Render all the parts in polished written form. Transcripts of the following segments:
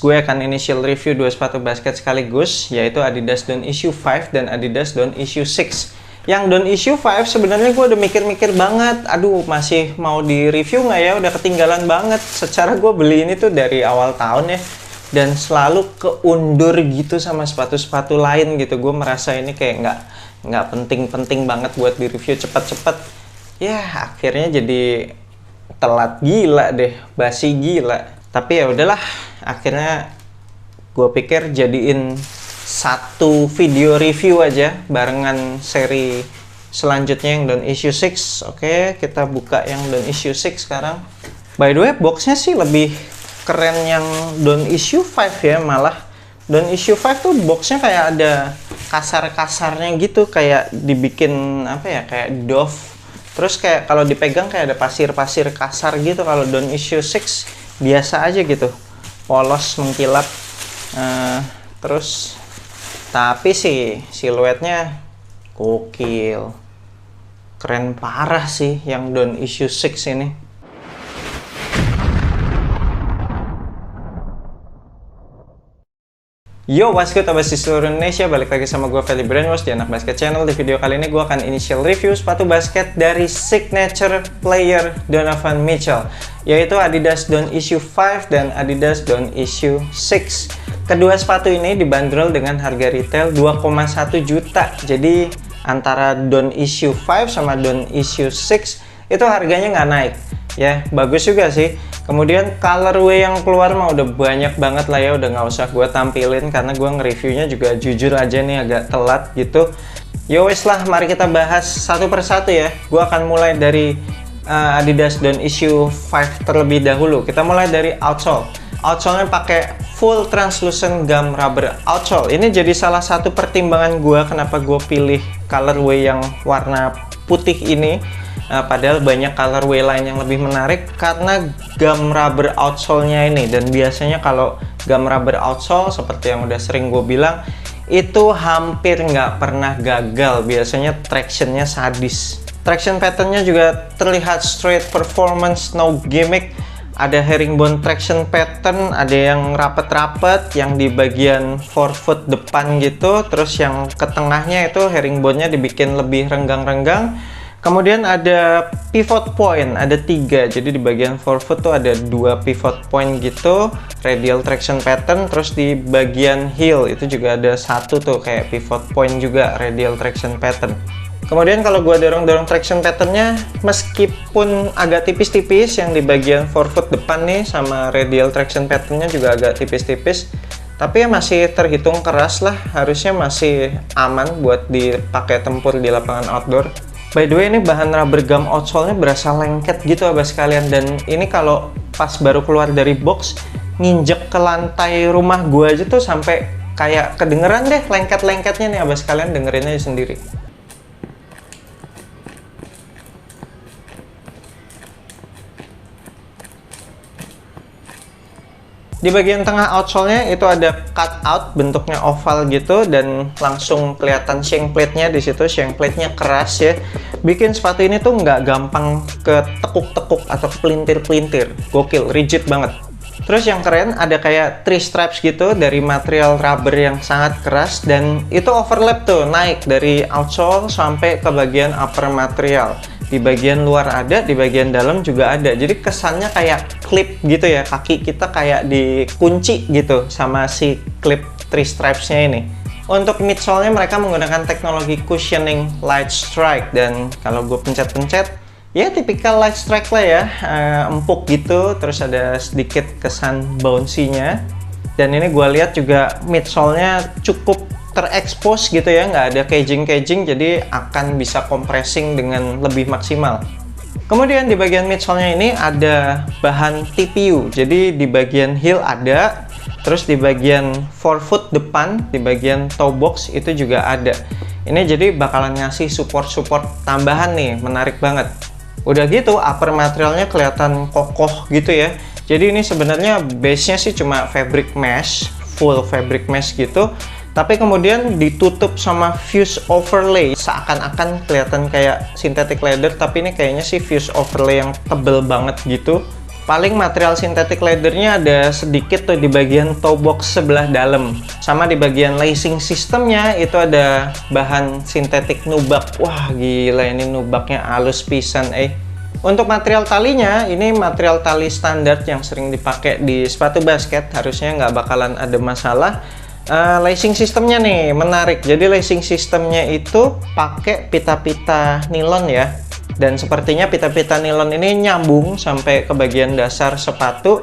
gue akan initial review dua sepatu basket sekaligus, yaitu Adidas Don't Issue 5 dan Adidas Don't Issue 6. Yang Don't Issue 5 sebenarnya gue udah mikir-mikir banget, aduh masih mau di review nggak ya, udah ketinggalan banget. Secara gue beli ini tuh dari awal tahun ya, dan selalu keundur gitu sama sepatu-sepatu lain gitu. Gue merasa ini kayak nggak penting-penting banget buat di review cepet-cepet. Ya akhirnya jadi telat gila deh, basi gila. Tapi ya udahlah, akhirnya gue pikir jadiin satu video review aja barengan seri selanjutnya yang Don't Issue 6. Oke, kita buka yang Don't Issue 6 sekarang. By the way, boxnya sih lebih keren yang Don't Issue 5 ya, malah. Don't Issue 5 tuh boxnya kayak ada kasar-kasarnya gitu, kayak dibikin apa ya, kayak doff. Terus kayak kalau dipegang kayak ada pasir-pasir kasar gitu. Kalau Don't Issue 6 biasa aja gitu, polos mengkilap. Terus tapi sih siluetnya gokil, keren parah sih yang Don't Issue 6 ini. Yo, what's good abas di seluruh Indonesia, balik lagi sama gue Feli Brainwash di Anak Basket Channel. Di video kali ini gue akan initial review sepatu basket dari signature player Donovan Mitchell, yaitu Adidas Don't Issue 5 dan Adidas Don't Issue 6. Kedua sepatu ini dibanderol dengan harga retail 2,1 juta. Jadi antara Don't Issue 5 sama Don't Issue 6 itu harganya nggak naik. Ya, bagus juga sih. Kemudian colorway yang keluar mah udah banyak banget lah ya, udah nggak usah gue tampilin karena gue nge-reviewnya juga jujur aja nih agak telat gitu. Yo wes lah, mari kita bahas satu persatu ya. Gue akan mulai dari Adidas Don't Issue 5 terlebih dahulu. Kita mulai dari outsole. Outsole-nya pakai full translucent gum rubber outsole. Ini jadi salah satu pertimbangan gue kenapa gue pilih colorway yang warna putih ini. Padahal banyak colorway lain yang lebih menarik karena gum rubber outsole-nya ini. Dan biasanya kalau gum rubber outsole seperti yang udah sering gue bilang, itu hampir nggak pernah gagal. Biasanya traction-nya sadis. Traction pattern-nya juga terlihat straight performance, no gimmick. Ada herringbone traction pattern, ada yang rapet-rapet, yang di bagian forefoot depan gitu. Terus yang ke tengahnya itu herringbone-nya dibikin lebih renggang-renggang. Kemudian ada pivot point, ada 3. Jadi di bagian forefoot tuh ada 2 pivot point gitu, radial traction pattern. Terus di bagian heel itu juga ada 1 tuh kayak pivot point juga, radial traction pattern. Kemudian kalau gua dorong-dorong traction patternnya, meskipun agak tipis-tipis yang di bagian forefoot depan nih sama radial traction patternnya juga agak tipis-tipis, tapi ya masih terhitung keras lah, harusnya masih aman buat dipakai tempur di lapangan outdoor. By the way, ini bahan rubber gum outsole-nya berasa lengket gitu abas sekalian, dan ini kalau pas baru keluar dari box nginjek ke lantai rumah gua aja tuh sampai kayak kedengeran deh lengket-lengketnya nih abas sekalian, dengerin aja sendiri. Di bagian tengah outsole-nya itu ada cutout bentuknya oval gitu, dan langsung kelihatan shank plate-nya di situ. Shank plate-nya keras ya. Bikin sepatu ini tuh nggak gampang ketekuk-tekuk atau pelintir-pelintir. Gokil, rigid banget. Terus yang keren ada kayak 3 stripes gitu dari material rubber yang sangat keras, dan itu overlap tuh, naik dari outsole sampai ke bagian upper material. Di bagian luar ada, di bagian dalam juga ada. Jadi kesannya kayak clip gitu ya, kaki kita kayak dikunci gitu sama si clip 3 stripes-nya ini. Untuk midsole-nya mereka menggunakan teknologi cushioning light strike, dan kalau gue pencet-pencet ya tipikal light strike lah ya, empuk gitu, terus ada sedikit kesan bouncy-nya. Dan ini gue lihat juga midsole-nya cukup terekspos gitu ya, nggak ada caging, jadi akan bisa compressing dengan lebih maksimal. Kemudian di bagian midsole-nya ini ada bahan TPU, jadi di bagian heel ada, terus di bagian forefoot depan, di bagian toe box itu juga ada. Ini jadi bakalan ngasih support tambahan nih, menarik banget. Udah gitu upper materialnya kelihatan kokoh gitu ya. Jadi ini sebenarnya base-nya sih cuma fabric mesh, full fabric mesh gitu. Tapi kemudian ditutup sama fuse overlay, seakan-akan kelihatan kayak synthetic leather, tapi ini kayaknya sih fuse overlay yang tebel banget gitu. Paling material sintetik leathernya ada sedikit tuh di bagian toe box sebelah dalam. Sama di bagian lacing sistemnya itu ada bahan sintetik nubak. Wah gila, ini nubaknya halus pisan Untuk material talinya, ini material tali standar yang sering dipakai di sepatu basket. Harusnya nggak bakalan ada masalah. Lacing sistemnya nih menarik. Jadi lacing sistemnya itu pakai pita-pita nilon ya. Dan sepertinya pita-pita nilon ini nyambung sampai ke bagian dasar sepatu.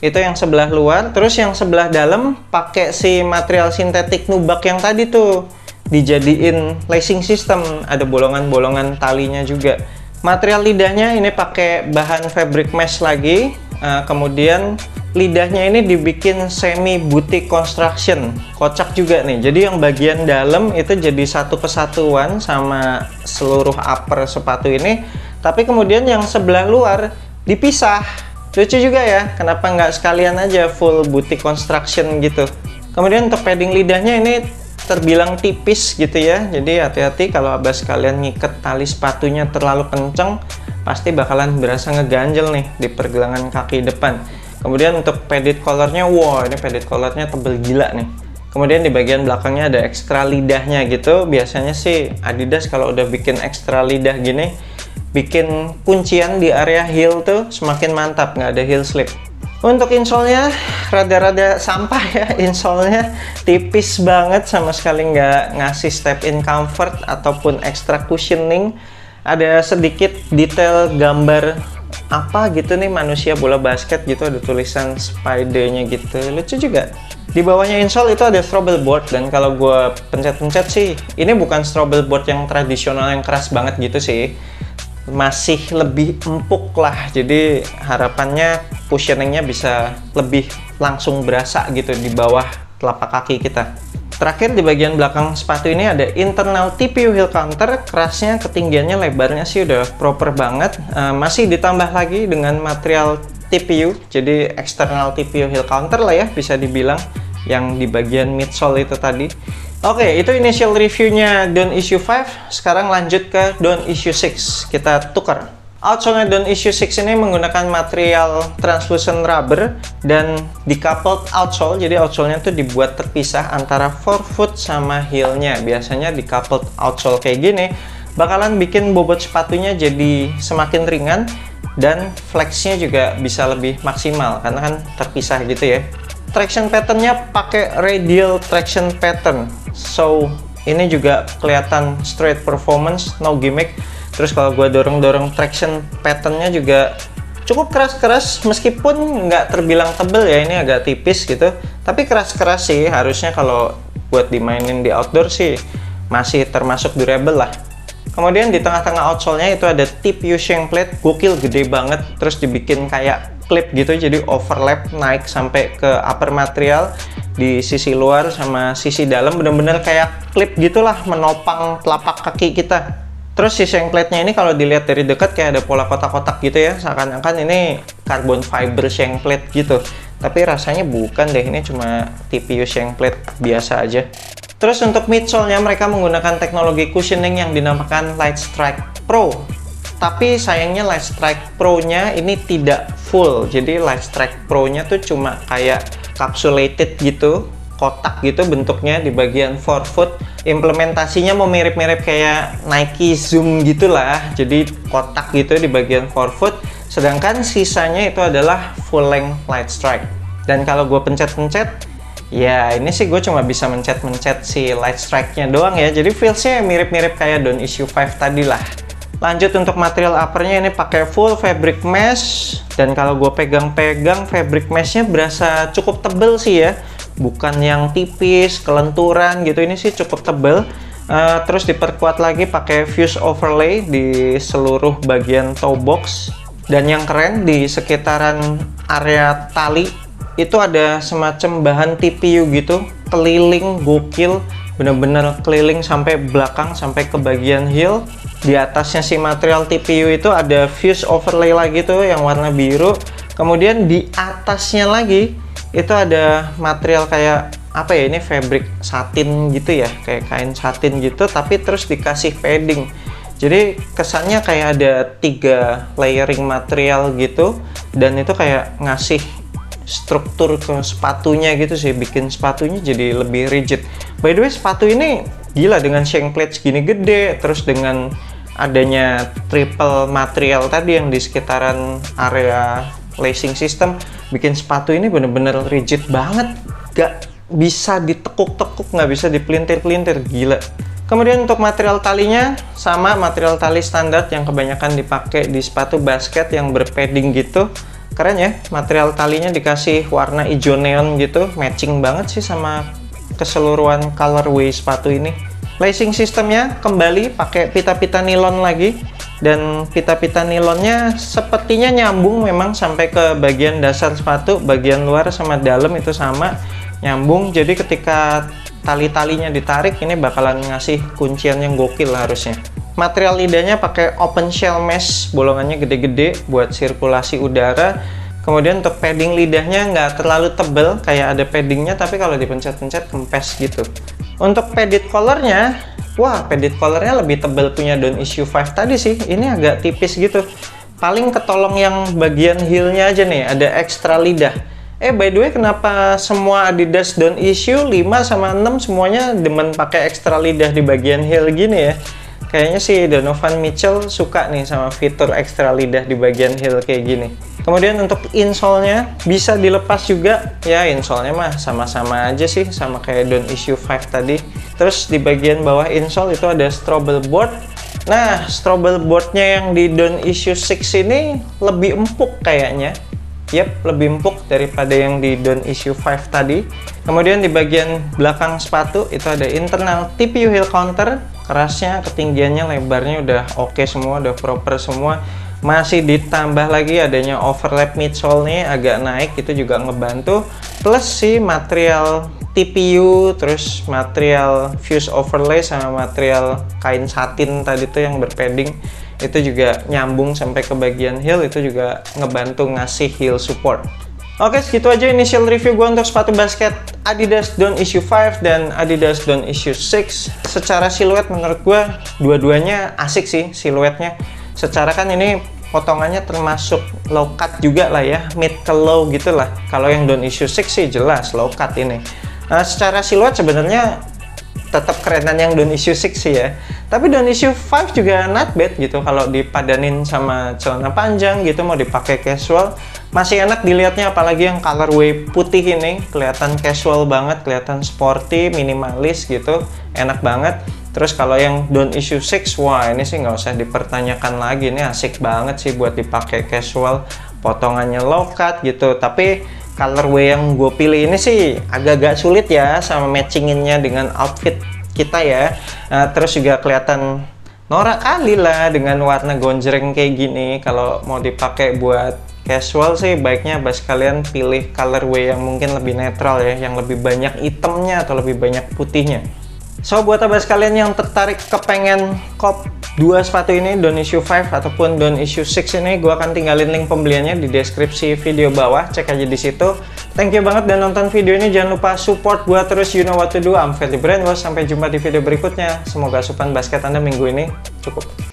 Itu yang sebelah luar. Terus yang sebelah dalam pakai si material sintetik nubak yang tadi tuh. Dijadiin lacing system. Ada bolongan-bolongan talinya juga. Material lidahnya ini pakai bahan fabric mesh lagi. Kemudian lidahnya ini dibikin semi butik construction. Kocak juga nih. Jadi yang bagian dalam itu jadi satu kesatuan sama seluruh upper sepatu ini. Tapi kemudian yang sebelah luar dipisah. Lucu juga ya. Kenapa nggak sekalian aja full butik construction gitu. Kemudian untuk padding lidahnya ini terbilang tipis gitu ya. Jadi hati-hati kalau abas kalian ngiket tali sepatunya terlalu kenceng. Pasti bakalan berasa ngeganjel nih di pergelangan kaki depan. Kemudian untuk padded collarnya, wow ini padded collarnya tebel gila nih. Kemudian di bagian belakangnya ada ekstra lidahnya gitu. Biasanya sih Adidas kalau udah bikin ekstra lidah gini, bikin kuncian di area heel tuh semakin mantap, nggak ada heel slip. Untuk insole-nya rada-rada sampah ya, insole-nya tipis banget, sama sekali nggak ngasih step in comfort ataupun extra cushioning. Ada sedikit detail gambar apa gitu nih, manusia bola basket gitu, ada tulisan Spider-nya gitu, lucu juga. Di bawahnya insole itu ada throttle board, dan kalau gue pencet-pencet sih, ini bukan throttle board yang tradisional yang keras banget gitu sih, masih lebih empuk lah. Jadi harapannya cushioningnya bisa lebih langsung berasa gitu di bawah telapak kaki kita. Terakhir di bagian belakang sepatu ini ada internal TPU heel counter. Kerasnya, ketinggiannya, lebarnya sih udah proper banget. Masih ditambah lagi dengan material TPU, jadi external TPU heel counter lah ya bisa dibilang, yang di bagian midsole itu tadi. Oke, itu initial reviewnya Don't Issue 5. Sekarang lanjut ke Don't Issue 6. Kita tukar. Outsole-nya Don't Issue 6 ini menggunakan material translucent rubber dan decoupled outsole. Jadi outsole-nya tuh dibuat terpisah antara forefoot sama heel-nya. Biasanya decoupled outsole kayak gini bakalan bikin bobot sepatunya jadi semakin ringan dan flex-nya juga bisa lebih maksimal karena kan terpisah gitu ya. Traction pattern-nya pakai radial traction pattern. So, ini juga kelihatan straight performance, no gimmick. Terus kalau gue dorong-dorong traction pattern-nya juga cukup keras-keras, meskipun nggak terbilang tebel ya, ini agak tipis gitu. Tapi keras-keras sih, harusnya kalau buat dimainin di outdoor sih masih termasuk durable lah. Kemudian di tengah-tengah outsole-nya itu ada TPU shank plate, gokil gede banget. Terus dibikin kayak clip gitu, jadi overlap naik sampai ke upper material di sisi luar sama sisi dalam, bener-bener kayak clip gitulah, menopang telapak kaki kita. Terus si shank plate-nya ini kalau dilihat dari dekat kayak ada pola kotak-kotak gitu ya, seakan-akan ini carbon fiber shank plate gitu. Tapi rasanya bukan deh, ini cuma TPU shank plate biasa aja. Terus untuk midsole-nya mereka menggunakan teknologi cushioning yang dinamakan Light Strike Pro. Tapi sayangnya Light Strike Pro-nya ini tidak full. Jadi Light Strike Pro-nya tuh cuma kayak capsulated gitu, kotak gitu bentuknya di bagian forefoot. Implementasinya mau mirip-mirip kayak Nike Zoom gitulah. Jadi kotak gitu di bagian forefoot. Sedangkan sisanya itu adalah full length Light Strike. Dan kalau gue pencet-pencet, ya ini sih gue cuma bisa mencet-mencet si Light Strike-nya doang ya. Jadi feels-nya mirip-mirip kayak Don't Issue 5 tadi lah. Lanjut untuk material uppernya ini pakai full fabric mesh, dan kalau gue pegang-pegang fabric meshnya berasa cukup tebel sih ya, bukan yang tipis kelenturan gitu, ini sih cukup tebel. Terus diperkuat lagi pakai fuse overlay di seluruh bagian toe box, dan yang keren di sekitaran area tali itu ada semacam bahan TPU gitu, keliling gokil, bener-bener keliling sampai belakang sampai ke bagian heel. Di atasnya si material TPU itu ada fuse overlay lagi tuh yang warna biru. Kemudian di atasnya lagi itu ada material kayak apa ya, ini fabric satin gitu ya, kayak kain satin gitu, tapi terus dikasih padding. Jadi kesannya kayak ada 3 layering material gitu. dan itu kayak ngasih struktur ke sepatunya gitu sih, bikin sepatunya jadi lebih rigid. By the way, sepatu ini gila dengan shank plate segini gede, terus dengan adanya triple material tadi yang di sekitaran area lacing system, bikin sepatu ini bener-bener rigid banget, gak bisa ditekuk-tekuk, nggak bisa dipelintir-pelintir, gila. Kemudian untuk material talinya sama material tali standar yang kebanyakan dipakai di sepatu basket yang berpadding gitu. Keren ya, material talinya dikasih warna hijau neon gitu, matching banget sih sama keseluruhan colorway sepatu ini. Lacing sistemnya kembali pakai pita-pita nilon lagi, dan pita-pita nilonnya sepertinya nyambung memang sampai ke bagian dasar sepatu, bagian luar sama dalam itu sama nyambung. Jadi ketika tali-talinya ditarik ini bakalan ngasih kuncian yang gokil harusnya. Material lidahnya pakai open shell mesh, bolongannya gede-gede buat sirkulasi udara. Kemudian untuk padding lidahnya nggak terlalu tebel, kayak ada paddingnya, tapi kalau dipencet-pencet kempes gitu. Untuk padded collarnya, wah padded collarnya lebih tebel punya Don't Issue 5 tadi sih. Ini agak tipis gitu. Paling ketolong yang bagian heelnya aja nih, ada ekstra lidah. By the way, kenapa semua Adidas Don't Issue 5 sama 6 semuanya demen pakai ekstra lidah di bagian heel gini ya? Kayaknya si Donovan Mitchell suka nih sama fitur ekstra lidah di bagian heel kayak gini. Kemudian untuk insole-nya bisa dilepas juga. Ya, insole-nya mah sama-sama aja sih, sama kayak Don't Issue 5 tadi. Terus di bagian bawah insole itu ada Strobel board. Nah, Strobel board-nya yang di Don't Issue 6 ini lebih empuk kayaknya. Yap, lebih empuk daripada yang di Don't Issue 5 tadi. Kemudian di bagian belakang sepatu itu ada internal TPU heel counter. Kerasnya, ketinggiannya, lebarnya udah oke semua, udah proper semua. Masih ditambah lagi adanya overlap midsole nih agak naik, itu juga ngebantu. Plus si material TPU, terus material fuse overlay sama material kain satin tadi tuh yang berpadding, itu juga nyambung sampai ke bagian heel, itu juga ngebantu ngasih heel support. Oke, segitu aja initial review gue untuk sepatu basket Adidas Don't Issue 5 dan Adidas Don't Issue 6. Secara siluet menurut gue dua-duanya asik sih siluetnya. Secara kan ini potongannya termasuk low cut juga lah ya, mid ke low gitu lah. Kalau yang Don't Issue 6 sih jelas low cut ini. Nah, secara siluet sebenarnya tetap kerenan yang Don't Issue 6 sih ya. Tapi Don't Issue 5 juga not bad gitu kalau dipadanin sama celana panjang gitu, mau dipakai casual masih enak dilihatnya, apalagi yang colorway putih ini kelihatan casual banget, kelihatan sporty, minimalis gitu, enak banget. Terus kalau yang Don't Issue 6, wah ini sih nggak usah dipertanyakan lagi, ini asik banget sih buat dipakai casual, potongannya low cut gitu. Tapi colorway yang gue pilih ini sih agak-agak sulit ya sama matchinginnya dengan outfit kita ya. Nah, terus juga kelihatan norak kali lah dengan warna gonjreng kayak gini. Kalau mau dipakai buat casual sih baiknya bas kalian pilih colorway yang mungkin lebih netral ya, yang lebih banyak hitamnya atau lebih banyak putihnya. So, buat abas kalian yang tertarik kepengen kop 2 sepatu ini, Don't Issue 5 ataupun Don't Issue 6 ini, gue akan tinggalin link pembeliannya di deskripsi video bawah, cek aja di situ. Thank you banget dan nonton video ini, jangan lupa support gue terus, you know what to do. I'm Freddy Brainwash, sampai jumpa di video berikutnya. Semoga asupan basket Anda minggu ini cukup.